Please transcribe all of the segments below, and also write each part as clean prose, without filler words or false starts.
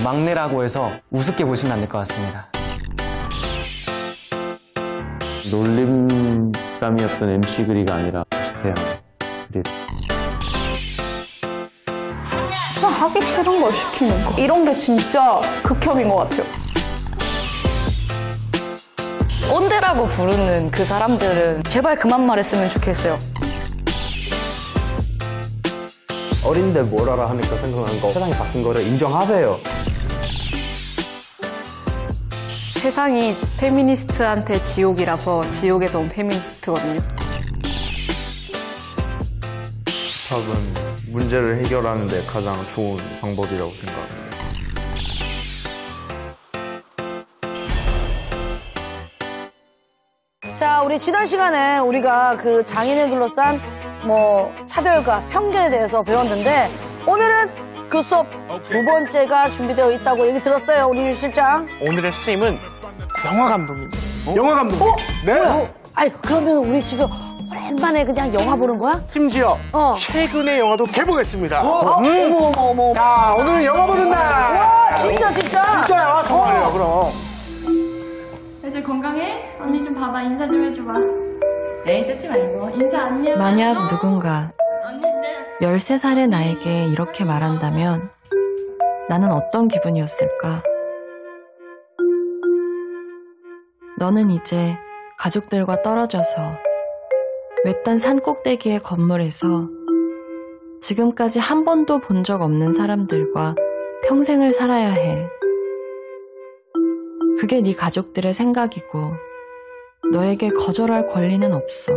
막내라고 해서 우습게 보시면 안 될 것 같습니다. 놀림감이었던 MC 그리가 아니라 비슷해요. 하기 싫은 걸 시키는 거. 이런 게 진짜 극혐인 것 같아요. 꼰대라고 부르는 그 사람들은 제발 그만 말했으면 좋겠어요. 어린데 뭘 알아 하니까 생각난 거, 세상이 바뀐 거를 인정하세요. 세상이 페미니스트한테 지옥이라서 지옥에서 온 페미니스트거든요. 힙합은 문제를 해결하는 데 가장 좋은 방법이라고 생각합니다. 자, 우리 지난 시간에 우리가 그 장인을 둘러싼 뭐 차별과 편견에 대해서 배웠는데 오늘은 그 수업 두 번째가 준비되어 있다고 얘기 들었어요, 우리 유 실장. 오늘의 스트림은 영화 감독입니다. 영화 감독. 네. 뭐야? 아니 그러면 우리 지금 오랜만에 그냥 영화 보는 거야? 심지어 최근의 영화도 개봉했습니다. 어머. 자, 오늘은 영화 보는 날. 와, 진짜. 진짜요? 정말요, 그럼. 이제 건강해? 언니 좀 봐봐. 인사 좀 해줘봐. 에이, 뜯지 말고. 인사 안녕. 만약 누군가 언니는 13살의 나에게 이렇게 말한다면 나는 어떤 기분이었을까? 너는 이제 가족들과 떨어져서 외딴 산꼭대기의 건물에서 지금까지 한 번도 본 적 없는 사람들과 평생을 살아야 해. 그게 네 가족들의 생각이고 너에게 거절할 권리는 없어.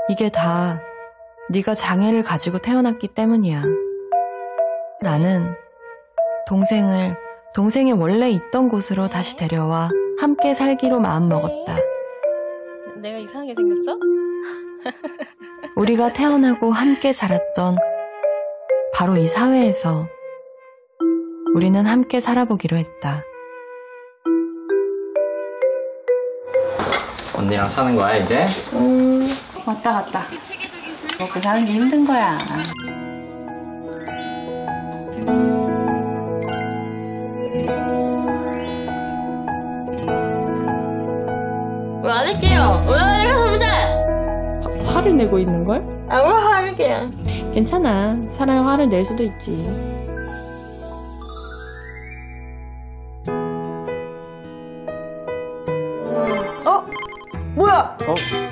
이게 다 네가 장애를 가지고 태어났기 때문이야. 나는 동생이 원래 있던 곳으로 다시 데려와 함께 살기로 마음먹었다. 내가 이상하게 생겼어? 우리가 태어나고 함께 자랐던 바로 이 사회에서 우리는 함께 살아보기로 했다. 언니랑 사는 거야, 이제? 왔다 갔다. 먹고 사는 게 힘든 거야. 왜 안 할게요? 왜 안 할게요, 선배들? 화를 내고 있는걸? 아, 왜 안 할게요? 괜찮아. 사람이 화를 낼 수도 있지. 뭐야?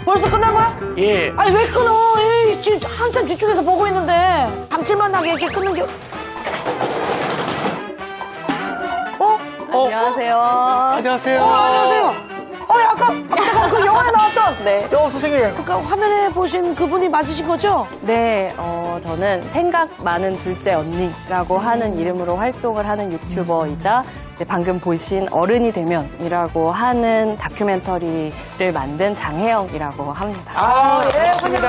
벌써 끝난 거야? 예. 아니 왜 끊어? 에이, 지금 한참 뒤쪽에서 보고 있는데 감칠맛 나게 이렇게 끊는 게. 안녕하세요. 안녕하세요. 안녕하세요. 아까 그 영화에 나왔던 네. 영화 선생님. 아까 화면에 보신 그분이 맞으신 거죠? 네, 저는 생각 많은 둘째 언니라고 하는 이름으로 활동을 하는 유튜버이자 이제 방금 보신 어른이 되면이라고 하는 다큐멘터리를 만든 장혜영이라고 합니다. 예, 환영합니다.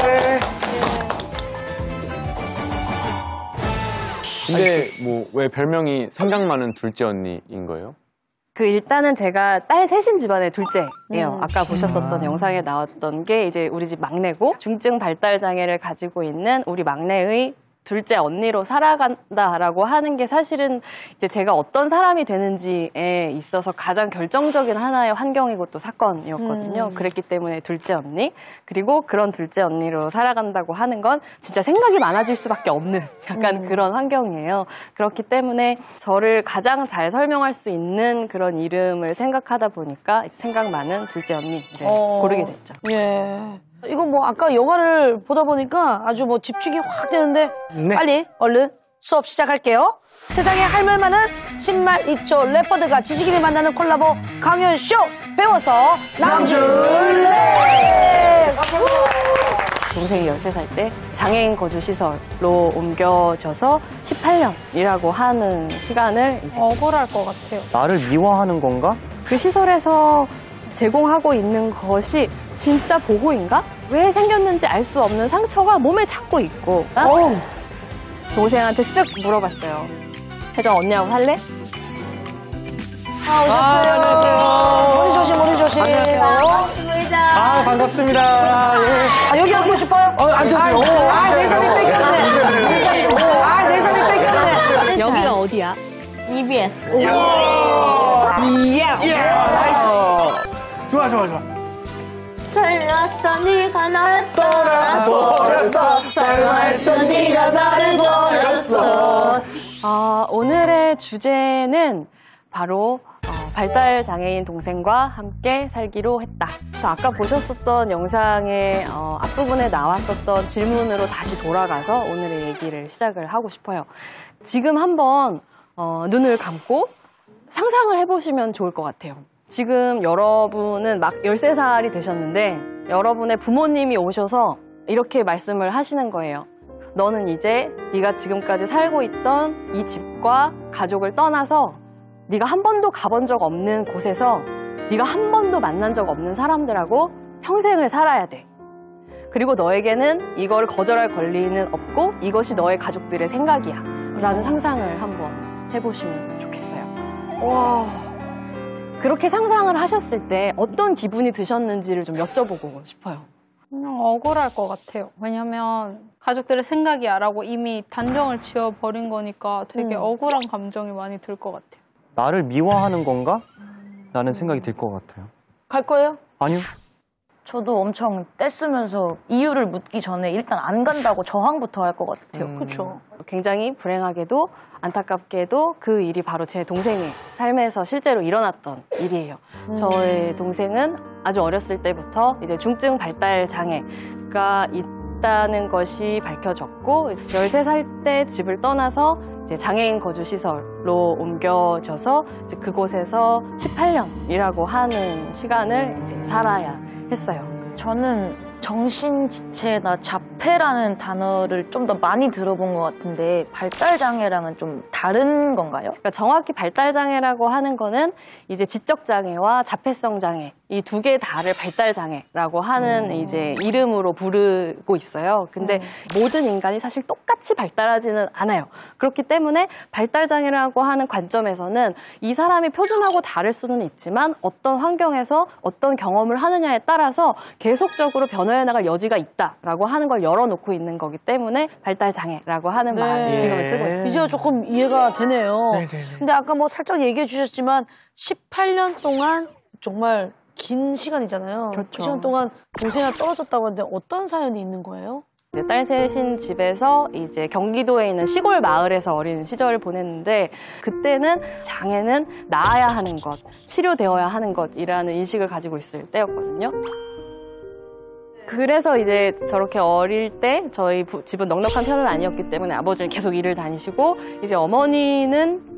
예. 근데 뭐 왜 별명이 생각 많은 둘째 언니인 거예요? 일단은 제가 딸 셋인 집안의 둘째예요. 아까 보셨었던 영상에 나왔던 게 이제 우리 집 막내고 중증 발달 장애를 가지고 있는 우리 막내의 둘째 언니로 살아간다라고 하는 게 사실은 이제 제가 어떤 사람이 되는지에 있어서 가장 결정적인 하나의 환경이고 또 사건이었거든요. 그랬기 때문에 둘째 언니, 그리고 그런 둘째 언니로 살아간다고 하는 건 진짜 생각이 많아질 수밖에 없는 약간 그런 환경이에요. 그렇기 때문에 저를 가장 잘 설명할 수 있는 그런 이름을 생각하다 보니까 생각 많은 둘째 언니를 고르게 됐죠. 예. 이거 뭐 아까 영화를 보다 보니까 아주 뭐 집중이 확 되는데 네. 빨리 얼른 수업 시작할게요. 세상에 할 말 많은 신말 이초 래퍼들과 지식인이 만나는 콜라보 강연쇼 배워서 남줄래. 동생이 13살 때 장애인 거주시설로 옮겨져서 18년이라고 하는 시간을 이제 억울할 것 같아요. 나를 미워하는 건가? 그 시설에서 제공하고 있는 것이 진짜 보호인가? 왜 생겼는지 알 수 없는 상처가 몸에 자꾸 있고 동생한테 쓱 물어봤어요. 혜정 언니하고 살래? 오셨어요. 안녕하세요. 머리 조심. 반갑습니다. 예. 여기 앉고 싶어요? 앉아도 돼요. 내 자리 뺏겼네. 내 자리 뺏겼네. 어디야? EBS. 좋아, 좋아, 좋아. 설렜어 네가 나를 떠나버렸어. 설렜어 네가 나를 버렸어. 오늘의 주제는 바로 발달 장애인 동생과 함께 살기로 했다. 그래서 아까 보셨었던 영상의 앞부분에 나왔었던 질문으로 다시 돌아가서 오늘의 얘기를 시작을 하고 싶어요. 지금 한번 눈을 감고 상상을 해보시면 좋을 것 같아요. 지금 여러분은 막 13살이 되셨는데 여러분의 부모님이 오셔서 이렇게 말씀을 하시는 거예요. 너는 이제 네가 지금까지 살고 있던 이 집과 가족을 떠나서 네가 한 번도 가본 적 없는 곳에서 네가 한 번도 만난 적 없는 사람들하고 평생을 살아야 돼. 그리고 너에게는 이걸 거절할 권리는 없고 이것이 너의 가족들의 생각이야. 라는 상상을 한번 해보시면 좋겠어요. 와, 그렇게 상상을 하셨을 때 어떤 기분이 드셨는지를 좀 여쭤보고 싶어요. 그냥 억울할 것 같아요. 왜냐면 가족들의 생각이야라고 이미 단정을 지어버린 거니까 되게 억울한 감정이 많이 들 것 같아요. 나를 미워하는 건가? 라는 생각이 들 것 같아요. 갈 거예요? 아니요. 저도 엄청 떼쓰면서 이유를 묻기 전에 일단 안 간다고 저항부터 할 것 같아요. 그렇죠. 굉장히 불행하게도 안타깝게도 그 일이 바로 제 동생의 삶에서 실제로 일어났던 일이에요. 저의 동생은 아주 어렸을 때부터 이제 중증 발달 장애가 있다는 것이 밝혀졌고 13살 때 집을 떠나서 이제 장애인 거주 시설로 옮겨져서 이제 그곳에서 18년이라고 하는 시간을 이제 살아야 했어요. 저는 정신지체나 자폐라는 단어를 좀 더 많이 들어본 것 같은데 발달장애랑은 좀 다른 건가요? 그러니까 정확히 발달장애라고 하는 거는 이제 지적장애와 자폐성 장애 이 두 개 다를 발달장애라고 하는 이제 이름으로 부르고 있어요. 근데 모든 인간이 사실 똑같이 발달하지는 않아요. 그렇기 때문에 발달장애라고 하는 관점에서는 이 사람이 표준하고 다를 수는 있지만 어떤 환경에서 어떤 경험을 하느냐에 따라서 계속적으로 변화해 나갈 여지가 있다라고 하는 걸 열어놓고 있는 거기 때문에 발달장애라고 하는 말을 지금 쓰고 있습니다. 이제야 조금 이해가 되네요. 근데 아까 뭐 살짝 얘기해 주셨지만 18년 동안 정말 긴 시간이잖아요. 그렇죠. 그 시간 동안 동생이랑 떨어졌다고 하는데 어떤 사연이 있는 거예요? 이제 딸 셋인 집에서 이제 경기도에 있는 시골 마을에서 어린 시절을 보냈는데 그때는 장애는 나아야 하는 것, 치료되어야 하는 것이라는 인식을 가지고 있을 때였거든요. 그래서 이제 저렇게 어릴 때 저희 집은 넉넉한 편은 아니었기 때문에 아버지는 계속 일을 다니시고 이제 어머니는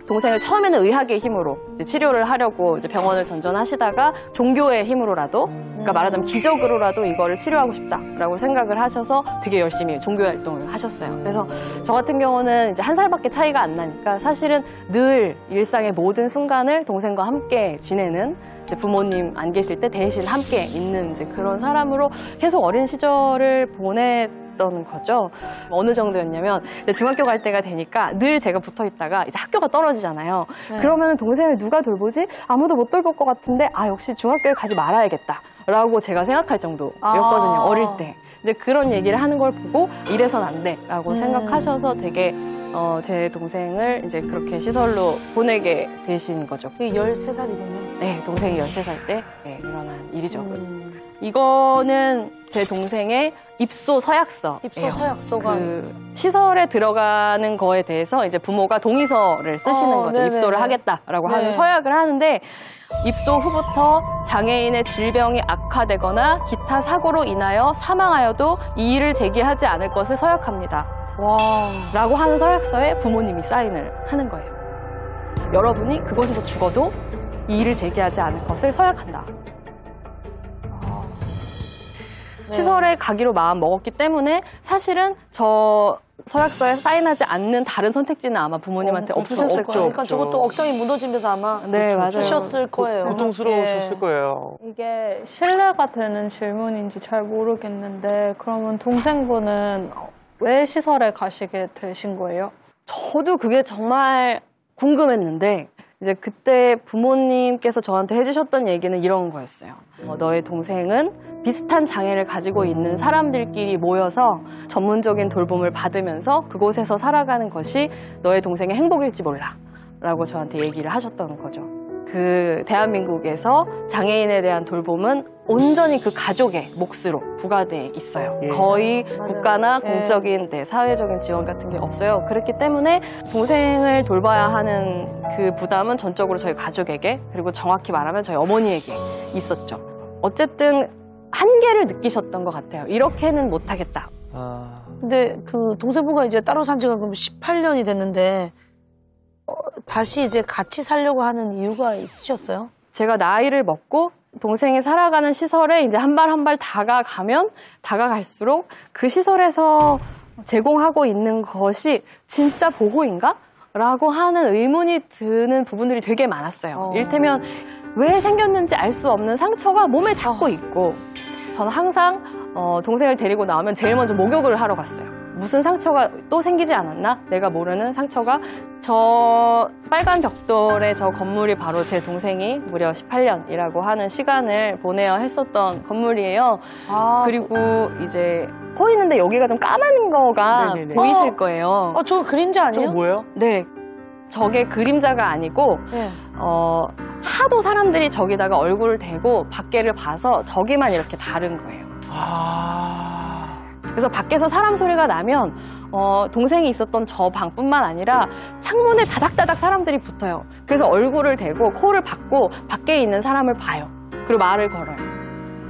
동생을 처음에는 의학의 힘으로 이제 치료를 하려고 이제 병원을 전전하시다가 종교의 힘으로라도, 그러니까 말하자면 기적으로라도 이거를 치료하고 싶다라고 생각을 하셔서 되게 열심히 종교 활동을 하셨어요. 그래서 저 같은 경우는 이제 1살밖에 차이가 안 나니까 사실은 늘 일상의 모든 순간을 동생과 함께 지내는 이제 부모님 안 계실 때 대신 함께 있는 이제 그런 사람으로 계속 어린 시절을 보냈던 거죠. 어느 정도였냐면 중학교 갈 때가 되니까 늘 제가 붙어 있다가 이제 학교가 떨어지잖아요. 그러면 동생을 누가 돌보지? 아무도 못 돌볼 것 같은데 역시 중학교에 가지 말아야겠다라고 제가 생각할 정도였거든요. 어릴 때. 이제 그런 얘기를 하는 걸 보고 이래선 안 돼라고 생각하셔서 되게 제 동생을 이제 그렇게 시설로 보내게 되신 거죠. 그게 13살이군요. 네, 동생이 13살 때 일어난 일이죠. 이거는 제 동생의 입소 서약서. 입소 서약서가 그 시설에 들어가는 거에 대해서 이제 부모가 동의서를 쓰시는 거죠. 네네네. 입소를 하겠다라고 하는 서약을 하는데 입소 후부터 장애인의 질병이 악화되거나 기타 사고로 인하여 사망하여도 이의를 제기하지 않을 것을 서약합니다. 라고 하는 서약서에 부모님이 사인을 하는 거예요. 여러분이 그곳에서 죽어도 이의를 제기하지 않을 것을 서약한다. 시설에 가기로 마음 먹었기 때문에 사실은 저 서약서에 사인하지 않는 다른 선택지는 아마 부모님한테 없으셨을 거예요. 그러니까 저것도 억장이 무너지면서 아마 맞아요. 쓰셨을 거예요. 고통스러우셨을 거예요. 이게 신뢰가 되는 질문인지 잘 모르겠는데 그러면 동생분은 왜 시설에 가시게 되신 거예요? 저도 그게 정말 궁금했는데 이제 그때 부모님께서 저한테 해주셨던 얘기는 이런 거였어요. 너의 동생은 비슷한 장애를 가지고 있는 사람들끼리 모여서 전문적인 돌봄을 받으면서 그곳에서 살아가는 것이 너의 동생의 행복일지 몰라 라고 저한테 얘기를 하셨던 거죠. 그 대한민국에서 장애인에 대한 돌봄은 온전히 그 가족의 몫으로 부과돼 있어요. 거의 국가나 공적인 사회적인 지원 같은 게 없어요. 그렇기 때문에 동생을 돌봐야 하는 그 부담은 전적으로 저희 가족에게, 그리고 정확히 말하면 저희 어머니에게 있었죠. 어쨌든 한계를 느끼셨던 것 같아요. 이렇게는 못하겠다. 근데 그 동생분과 이제 따로 산 지가 그럼 18년이 됐는데 다시 이제 같이 살려고 하는 이유가 있으셨어요? 제가 나이를 먹고 동생이 살아가는 시설에 이제 한 발 한 발 다가가면 다가갈수록 그 시설에서 제공하고 있는 것이 진짜 보호인가? 라고 하는 의문이 드는 부분들이 되게 많았어요. 이를테면 왜 생겼는지 알 수 없는 상처가 몸에 자꾸 있고, 저는 항상 동생을 데리고 나오면 제일 먼저 목욕을 하러 갔어요. 무슨 상처가 또 생기지 않았나? 내가 모르는 상처가. 저 빨간 벽돌의 저 건물이 바로 제 동생이 무려 18년이라고 하는 시간을 보내야 했었던 건물이에요. 그리고 이제 보이는데 여기가 좀 까만 거가 보이실 거예요. 저거 그림자 아니에요? 저거 뭐예요? 네. 저게 그림자가 아니고 하도 사람들이 저기다가 얼굴을 대고 밖에를 봐서 저기만 이렇게 다른 거예요. 그래서 밖에서 사람 소리가 나면 동생이 있었던 저 방뿐만 아니라 창문에 다닥다닥 사람들이 붙어요. 그래서 얼굴을 대고 코를 박고 밖에 있는 사람을 봐요. 그리고 말을 걸어요.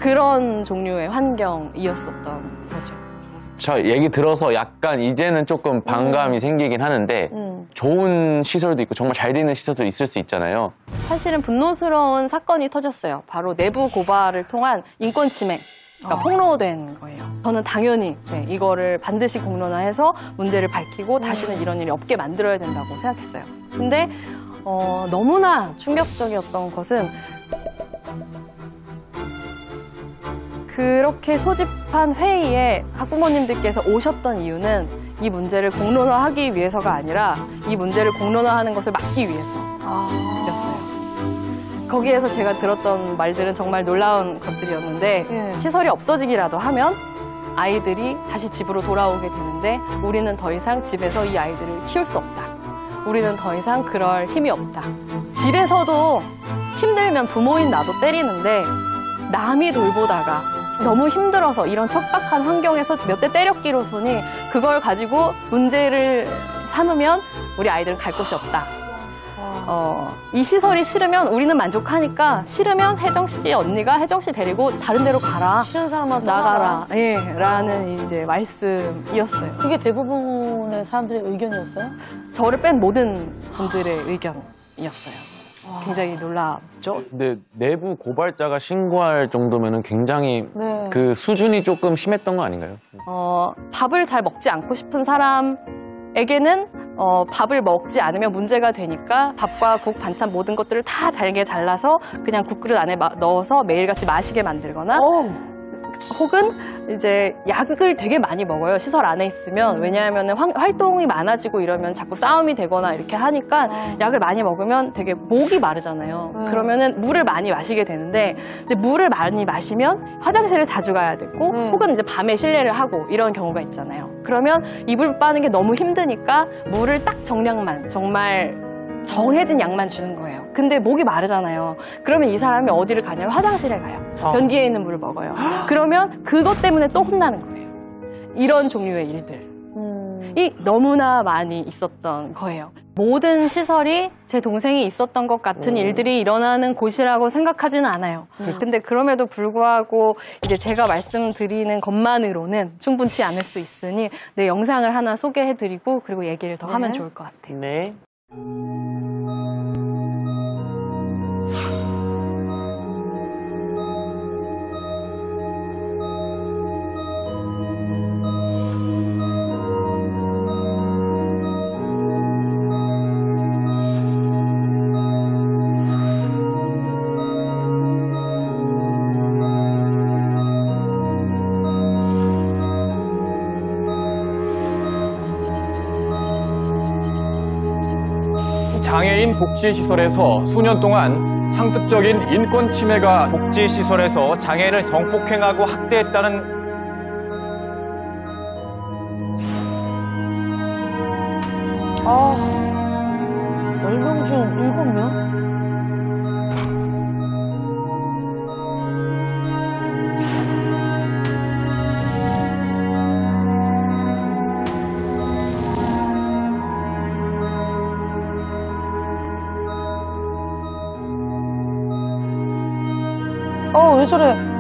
그런 종류의 환경이었었던 거죠. 저 얘기 들어서 약간 이제는 조금 반감이 생기긴 하는데 좋은 시설도 있고 정말 잘 돼 있는 시설도 있을 수 있잖아요. 사실은 분노스러운 사건이 터졌어요. 바로 내부 고발을 통한 인권 침해. 그러니까 폭로된 거예요. 저는 당연히 이거를 반드시 공론화해서 문제를 밝히고 다시는 이런 일이 없게 만들어야 된다고 생각했어요. 근데 너무나 충격적이었던 것은 그렇게 소집한 회의에 학부모님들께서 오셨던 이유는 이 문제를 공론화하기 위해서가 아니라 이 문제를 공론화하는 것을 막기 위해서였어요. 거기에서 제가 들었던 말들은 정말 놀라운 것들이었는데 시설이 없어지기라도 하면 아이들이 다시 집으로 돌아오게 되는데 우리는 더 이상 집에서 이 아이들을 키울 수 없다. 우리는 더 이상 그럴 힘이 없다. 집에서도 힘들면 부모인 나도 때리는데 남이 돌보다가 너무 힘들어서 이런 척박한 환경에서 몇 대 때렸기로서니 그걸 가지고 문제를 삼으면 우리 아이들은 갈 곳이 없다. 이 시설이 싫으면 우리는 만족하니까 싫으면 혜정 씨 언니가 혜정 씨 데리고 다른 데로 가라. 싫은 사람만 나가라. 라는 이제 말씀이었어요. 그게 대부분의 사람들의 의견이었어요? 저를 뺀 모든 분들의 의견이었어요. 굉장히 놀랍죠. 근데 내부 고발자가 신고할 정도면은 굉장히 그 수준이 조금 심했던 거 아닌가요? 밥을 잘 먹지 않고 싶은 사람에게는 밥을 먹지 않으면 문제가 되니까 밥과 국, 반찬 모든 것들을 다 잘게 잘라서 그냥 국그릇 안에 넣어서 매일같이 마시게 만들거나 혹은 이제 약을 되게 많이 먹어요. 시설 안에 있으면. 왜냐하면 활동이 많아지고 이러면 자꾸 싸움이 되거나 이렇게 하니까 약을 많이 먹으면 되게 목이 마르잖아요. 그러면은 물을 많이 마시게 되는데 근데 물을 많이 마시면 화장실을 자주 가야 되고 혹은 이제 밤에 실례를 하고 이런 경우가 있잖아요. 그러면 이불 빠는 게 너무 힘드니까 물을 딱 정량만 정말 정해진 양만 주는 거예요. 근데 목이 마르잖아요. 그러면 이 사람이 어디를 가냐면 화장실에 가요. 변기에 있는 물을 먹어요. 그러면 그것 때문에 또 혼나는 거예요. 이런 종류의 일들이 너무나 많이 있었던 거예요. 모든 시설이 제 동생이 있었던 것 같은 일들이 일어나는 곳이라고 생각하지는 않아요. 근데 그럼에도 불구하고 이제 제가 말씀드리는 것만으로는 충분치 않을 수 있으니 내 영상을 하나 소개해드리고 그리고 얘기를 더 하면 좋을 것 같아요. 네. 장애인 복지시설에서 수년 동안 상습적인 인권 침해가 복지시설에서 장애인을 성폭행하고 학대했다는 아, 10명 중 7명? 왜 저래?